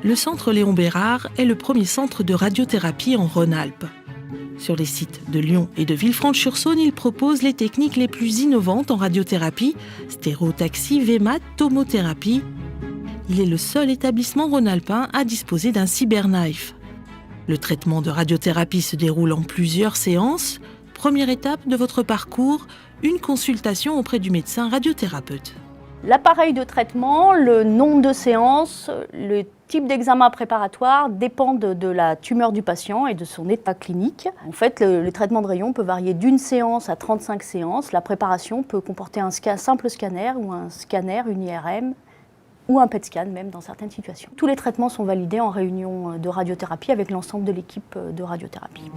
Le centre Léon Bérard est le premier centre de radiothérapie en Rhône-Alpes. Sur les sites de Lyon et de Villefranche-sur-Saône, il propose les techniques les plus innovantes en radiothérapie, stéréotaxie, VMAT, tomothérapie. Il est le seul établissement rhône-alpin à disposer d'un CyberKnife. Le traitement de radiothérapie se déroule en plusieurs séances. Première étape de votre parcours, une consultation auprès du médecin radiothérapeute. L'appareil de traitement, le nombre de séances, le type d'examen préparatoire dépendent de la tumeur du patient et de son état clinique. En fait, le traitement de rayon peut varier d'une séance à 35 séances. La préparation peut comporter un simple scanner ou un scanner, une IRM ou un PET scan même dans certaines situations. Tous les traitements sont validés en réunion de radiothérapie avec l'ensemble de l'équipe de radiothérapie.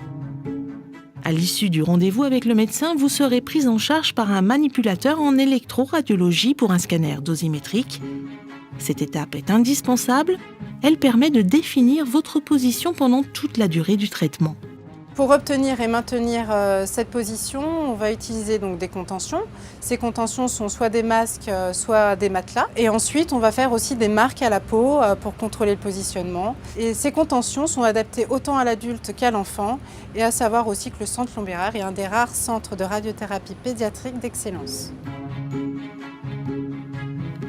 À l'issue du rendez-vous avec le médecin, vous serez prise en charge par un manipulateur en électroradiologie pour un scanner dosimétrique. Cette étape est indispensable. Elle permet de définir votre position pendant toute la durée du traitement. Pour obtenir et maintenir cette position, on va utiliser donc des contentions. Ces contentions sont soit des masques, soit des matelas. Et ensuite, on va faire aussi des marques à la peau pour contrôler le positionnement. Et ces contentions sont adaptées autant à l'adulte qu'à l'enfant. Et à savoir aussi que le centre Léon Bérard est un des rares centres de radiothérapie pédiatrique d'excellence.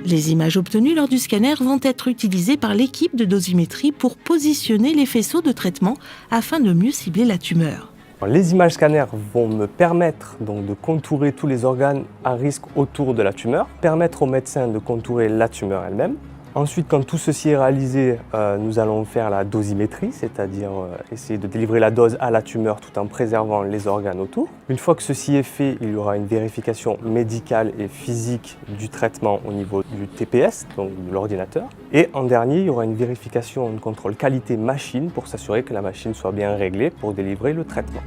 Les images obtenues lors du scanner vont être utilisées par l'équipe de dosimétrie pour positionner les faisceaux de traitement afin de mieux cibler la tumeur. Les images scanners vont me permettre donc de contourer tous les organes à risque autour de la tumeur, permettre au médecin de contourer la tumeur elle-même. Ensuite, quand tout ceci est réalisé, nous allons faire la dosimétrie, c'est-à-dire essayer de délivrer la dose à la tumeur tout en préservant les organes autour. Une fois que ceci est fait, il y aura une vérification médicale et physique du traitement au niveau du TPS, donc de l'ordinateur. Et en dernier, il y aura une vérification, un contrôle qualité machine pour s'assurer que la machine soit bien réglée pour délivrer le traitement.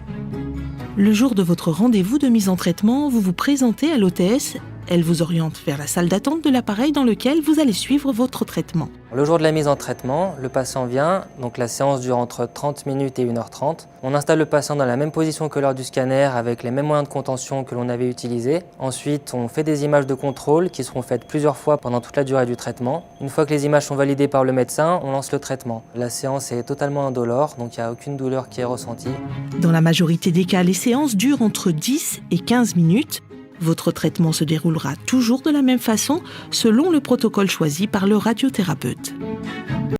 Le jour de votre rendez-vous de mise en traitement, vous vous présentez à l'hôtesse. Elle vous oriente vers la salle d'attente de l'appareil dans lequel vous allez suivre votre traitement. Le jour de la mise en traitement, le patient vient, donc la séance dure entre 30 minutes et 1h30. On installe le patient dans la même position que lors du scanner avec les mêmes moyens de contention que l'on avait utilisés. Ensuite, on fait des images de contrôle qui seront faites plusieurs fois pendant toute la durée du traitement. Une fois que les images sont validées par le médecin, on lance le traitement. La séance est totalement indolore, donc il n'y a aucune douleur qui est ressentie. Dans la majorité des cas, les séances durent entre 10 et 15 minutes. Votre traitement se déroulera toujours de la même façon, selon le protocole choisi par le radiothérapeute.